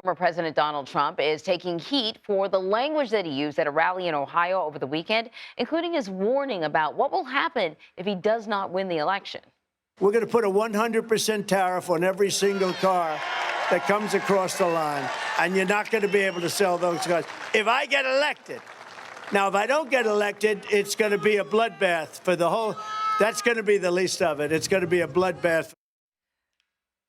Former President Donald Trump is taking heat for the language that he used at a rally in Ohio over the weekend, including his warning about what will happen if he does not win the election. We're going to put a 100% tariff on every single car that comes across the line, and you're not going to be able to sell those cars if I get elected. Now, if I don't get elected, it's going to be a bloodbath for the whole. That's going to be the least of it. It's going to be a bloodbath.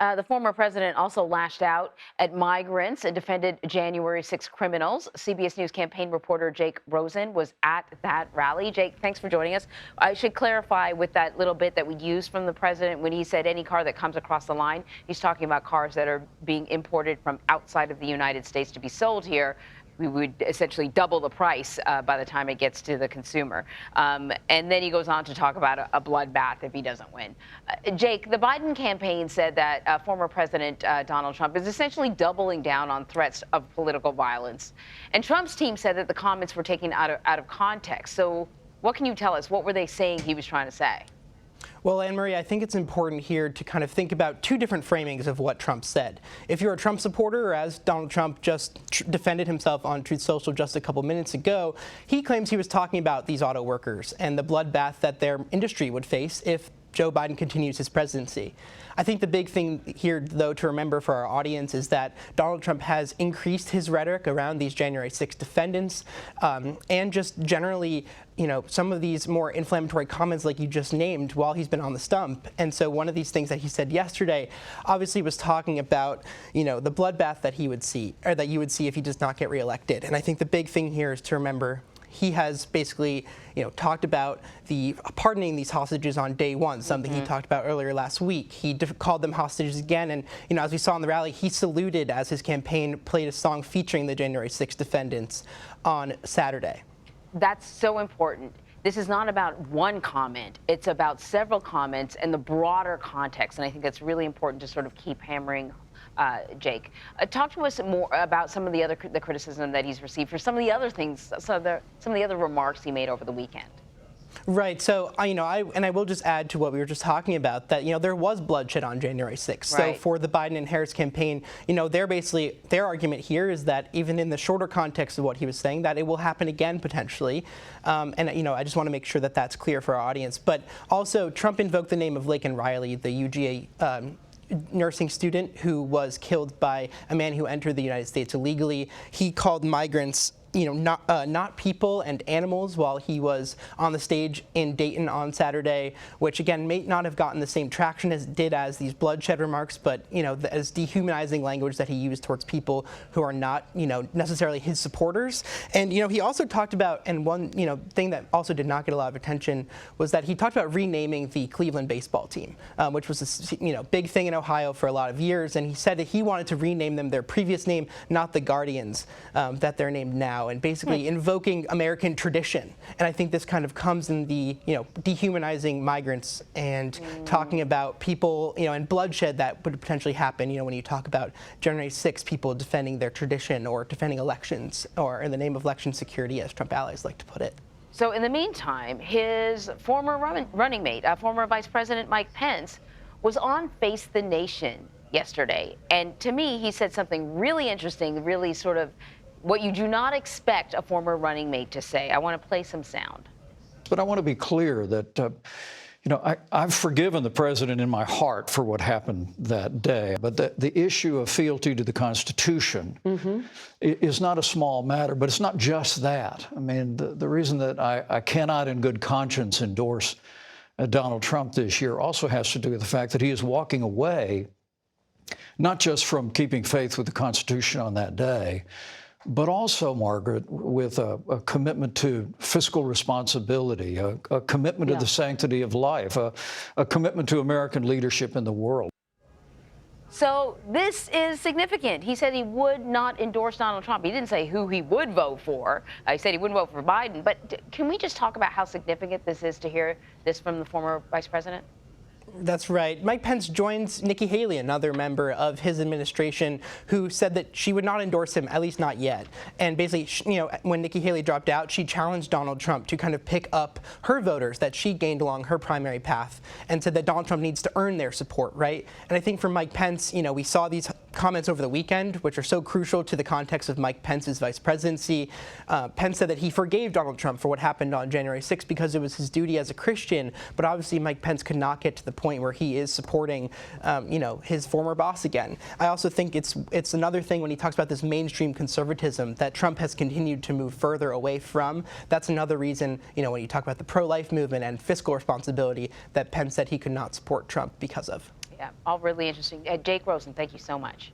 The former president also lashed out at migrants and defended January 6 criminals. CBS News campaign reporter Jake Rosen was at that rally. Jake, thanks for joining us. I should clarify with that little bit that we used from the president when he said any car that comes across the line. He's talking about cars that are being imported from outside of the United States to be sold here. We would essentially double the price by the time it gets to the consumer. And then he goes on to talk about a bloodbath if he doesn't win. Jake, the Biden campaign said that former President Donald Trump is essentially doubling down on threats of political violence. And Trump's team said that the comments were taken out of context. So what can you tell us? What were they saying he was trying to say? Well, Anne-Marie, I think it's important here to kind of think about two different framings of what Trump said. If you're a Trump supporter, or as Donald Trump just defended himself on Truth Social just a couple minutes ago, he claims he was talking about these auto workers and the bloodbath that their industry would face if Joe Biden continues his presidency. I think the big thing here, though, to remember for our audience is that Donald Trump has increased his rhetoric around these January 6 defendants and just generally, some of these more inflammatory comments like you just named while he's been on the stump. And so one of these things that he said yesterday obviously was talking about, the bloodbath that he would see, or that you would see if he does not get reelected. And I think the big thing here is to remember he has basically, talked about pardoning these hostages on day one, something he talked about earlier last week. He called them hostages again, and as we saw in the rally, he saluted as his campaign played a song featuring the January 6 defendants on Saturday. That's so important. This is not about one comment. It's about several comments and the broader context, and I think that's really important to sort of keep hammering. Jake, talk to us more about some of the criticism that he's received for some of the other things, some of the other remarks he made over the weekend. Right. So, I will just add to what we were just talking about that, there was bloodshed on January 6th. Right. So for the Biden and Harris campaign, their argument here is that even in the shorter context of what he was saying, that it will happen again potentially. I just want to make sure that that's clear for our audience. But also, Trump invoked the name of Laken Riley, the UGA nursing student who was killed by a man who entered the United States illegally. He called migrants not people and animals while he was on the stage in Dayton on Saturday, which again may not have gotten the same traction as it did as these bloodshed remarks, but as dehumanizing language that he used towards people who are not necessarily his supporters. And he also talked about, and one thing that also did not get a lot of attention was that he talked about renaming the Cleveland baseball team, which was a big thing in Ohio for a lot of years. And he said that he wanted to rename them their previous name, not the Guardians that they're named now, and basically invoking American tradition. And I think this kind of comes in the, dehumanizing migrants and talking about people, and bloodshed that would potentially happen, when you talk about January 6 people defending their tradition or defending elections, or in the name of election security, as Trump allies like to put it. So in the meantime, his former running mate, former Vice President Mike Pence, was on Face the Nation yesterday. And to me, he said something really interesting, really sort of what you do not expect a former running mate to say. I want to play some sound. But I want to be clear that, I've forgiven the president in my heart for what happened that day. But the issue of fealty to the Constitution is not a small matter, but it's not just that. I mean, the reason that I cannot in good conscience endorse Donald Trump this year also has to do with the fact that he is walking away, not just from keeping faith with the Constitution on that day, but also, Margaret, with a commitment to fiscal responsibility, a commitment to the sanctity of life, a commitment to American leadership in the world. So this is significant. He said he would not endorse Donald Trump. He didn't say who he would vote for. He said he wouldn't vote for Biden. But can we just talk about how significant this is to hear this from the former vice president? That's right. Mike Pence joins Nikki Haley, another member of his administration, who said that she would not endorse him, at least not yet. And basically, when Nikki Haley dropped out, she challenged Donald Trump to kind of pick up her voters that she gained along her primary path and said that Donald Trump needs to earn their support, right? And I think for Mike Pence, we saw these comments over the weekend, which are so crucial to the context of Mike Pence's vice presidency. Pence said that he forgave Donald Trump for what happened on January 6th because it was his duty as a Christian, but obviously Mike Pence could not get to the point where he is supporting, his former boss again. I also think it's another thing when he talks about this mainstream conservatism that Trump has continued to move further away from. That's another reason, when you talk about the pro-life movement and fiscal responsibility, that Pence said he could not support Trump because of. Yeah, all really interesting. Jake Rosen, thank you so much.